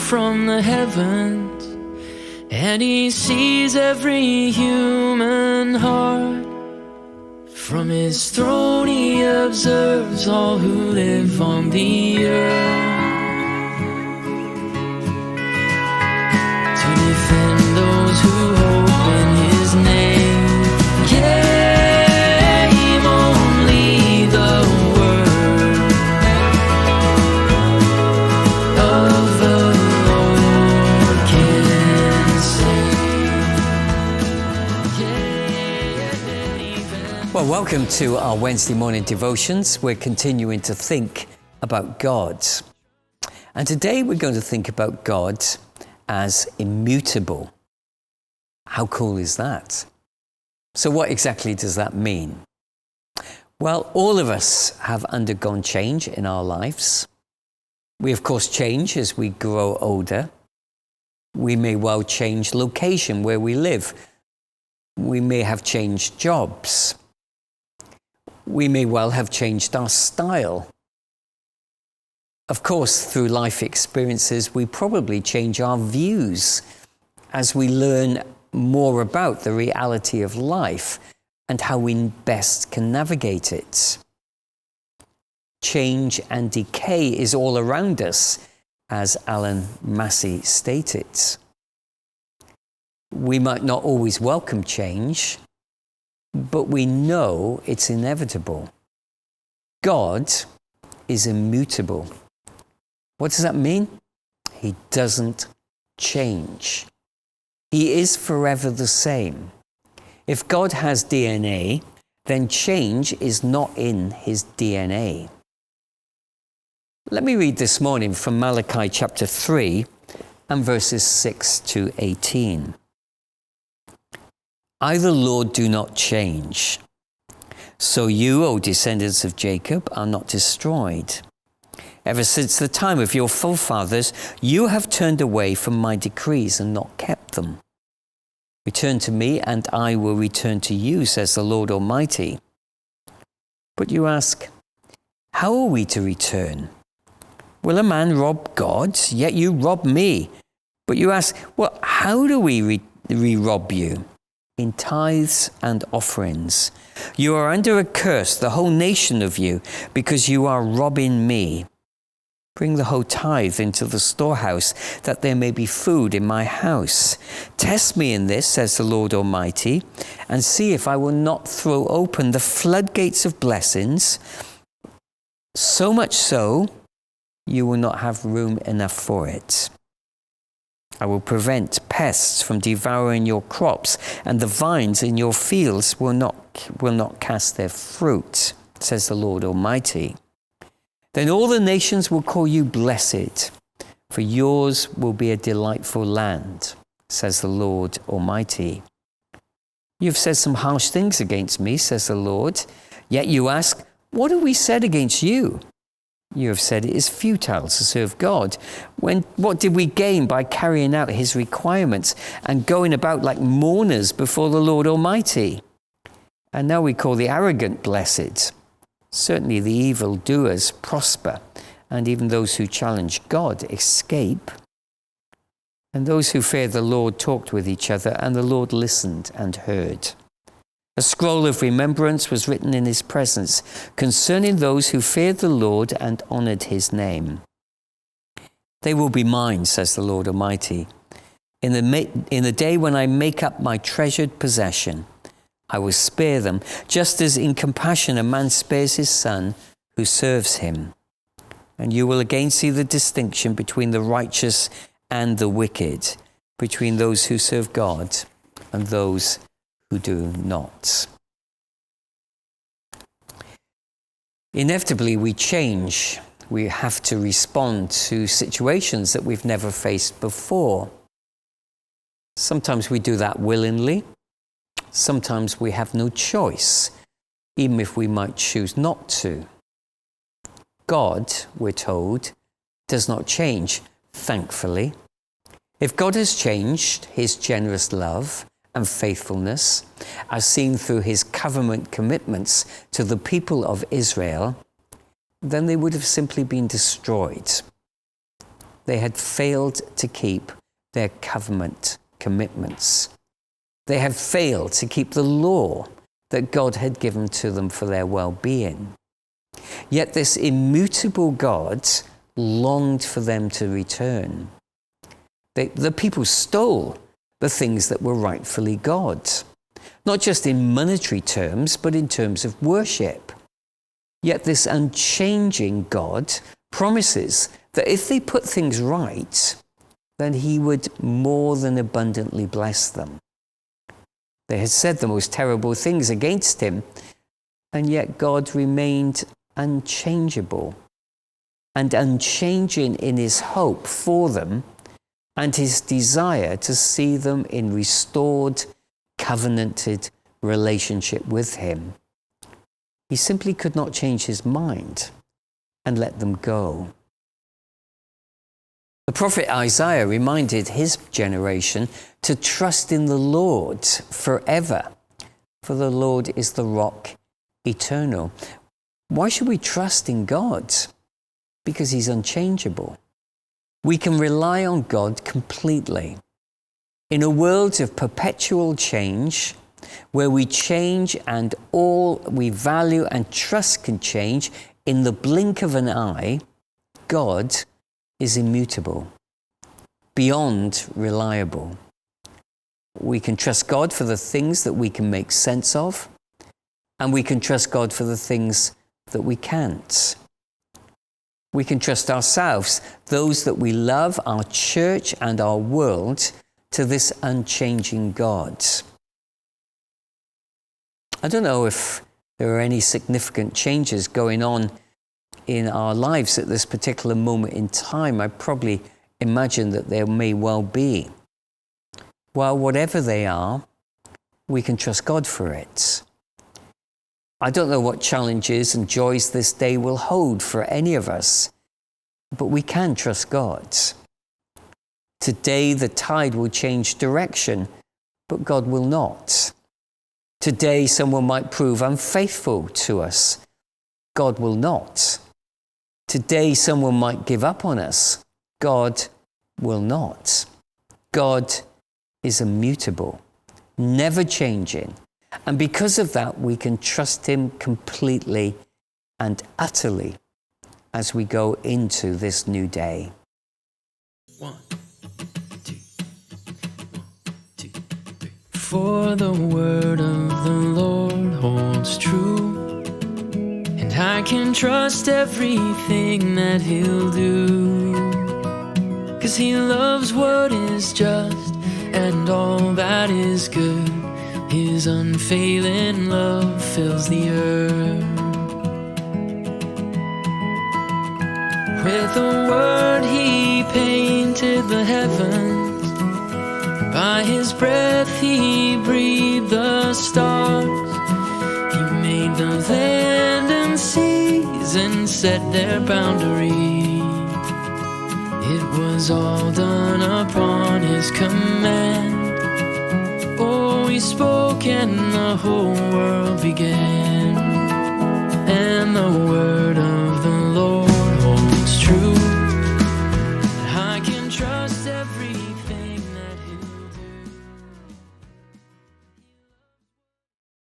from the heavens, and he sees every human heart. From his throne he observes all who live on the earth, to defend those who hope in his name. Yeah, only the word of the Lord can save. Well, welcome to our Wednesday morning devotions. We're continuing to think about God. And today we're going to think about God as immutable. How cool is that? So what exactly does that mean? Well, all of us have undergone change in our lives. We, of course, change as we grow older. We may well change location where we live. We may have changed jobs. We may well have changed our style. Of course, through life experiences, we probably change our views as we learn more about the reality of life and how we best can navigate it. Change and decay is all around us, as Allan Massie stated. We might not always welcome change, but we know it's inevitable. God is immutable. What does that mean? He doesn't change. He is forever the same. If God has DNA, then change is not in his DNA. Let me read this morning from Malachi chapter 3 and verses 6 to 18. I, the Lord, do not change. So you, O descendants of Jacob, are not destroyed. Ever since the time of your forefathers, you have turned away from my decrees and not kept them. Return to me, and I will return to you, says the Lord Almighty. But you ask, how are we to return? Will a man rob God? Yet you rob me. But you ask, well, how do we rob you? In tithes and offerings. You are under a curse, the whole nation of you, because you are robbing me. Bring the whole tithe into the storehouse, that there may be food in my house. Test me in this, says the Lord Almighty, and see if I will not throw open the floodgates of blessings, so much so you will not have room enough for it. I will prevent pests from devouring your crops, and the vines in your fields will not cast their fruit, says the Lord Almighty. Then all the nations will call you blessed, for yours will be a delightful land, says the Lord Almighty. You've said some harsh things against me, says the Lord. Yet you ask, what have we said against you? You have said it is futile to serve God. What did we gain by carrying out his requirements and going about like mourners before the Lord Almighty? And now we call the arrogant blessed. Certainly the evildoers prosper, and even those who challenge God escape. And those who fear the Lord talked with each other, and the Lord listened and heard. A scroll of remembrance was written in his presence concerning those who feared the Lord and honored his name. They will be mine, says the Lord Almighty. In the day when I make up my treasured possession, I will spare them, just as in compassion a man spares his son who serves him. And you will again see the distinction between the righteous and the wicked, between those who serve God and those who do not. Inevitably, we change. We have to respond to situations that we've never faced before. Sometimes we do that willingly. Sometimes we have no choice, even if we might choose not to. God, we're told, does not change, thankfully. If God has changed his generous love and faithfulness, as seen through his covenant commitments to the people of Israel, then they would have simply been destroyed. they had failed to keep their covenant commitments. They had failed to keep the law that God had given to them for their well-being. Yet this immutable God longed for them to return. The people stole the things that were rightfully God's, not just in monetary terms, but in terms of worship. Yet this unchanging God promises that if they put things right, then he would more than abundantly bless them. They had said the most terrible things against him, and yet God remained unchangeable and unchanging in his hope for them and his desire to see them in restored, covenanted relationship with him. He simply could not change his mind and let them go. The prophet Isaiah reminded his generation to trust in the Lord forever, for the Lord is the rock eternal. Why should we trust in God? Because he's unchangeable. We can rely on God completely. In a world of perpetual change, where we change and all we value and trust can change in the blink of an eye, God is immutable, beyond reliable. We can trust God for the things that we can make sense of, and we can trust God for the things that we can't. We can trust ourselves, those that we love, our church and our world, to this unchanging God. I don't know if there are any significant changes going on in our lives at this particular moment in time. I probably imagine that there may well be. Well, whatever they are, we can trust God for it. I don't know what challenges and joys this day will hold for any of us, but we can trust God. Today, the tide will change direction, but God will not. Today, someone might prove unfaithful to us. God will not. Today, someone might give up on us. God will not. God is immutable, never changing. And because of that, we can trust him completely and utterly as we go into this new day. 1, 2, 1, 2, 3. For the word of the Lord holds true, and I can trust everything that he'll do, 'cause he loves what is just and all that is good. His unfailing love fills the earth. With a word he painted the heavens, by his breath he breathed the stars. He made the land and seas and set their boundaries. It was all done upon his command. Oh, he spoke and the whole world began.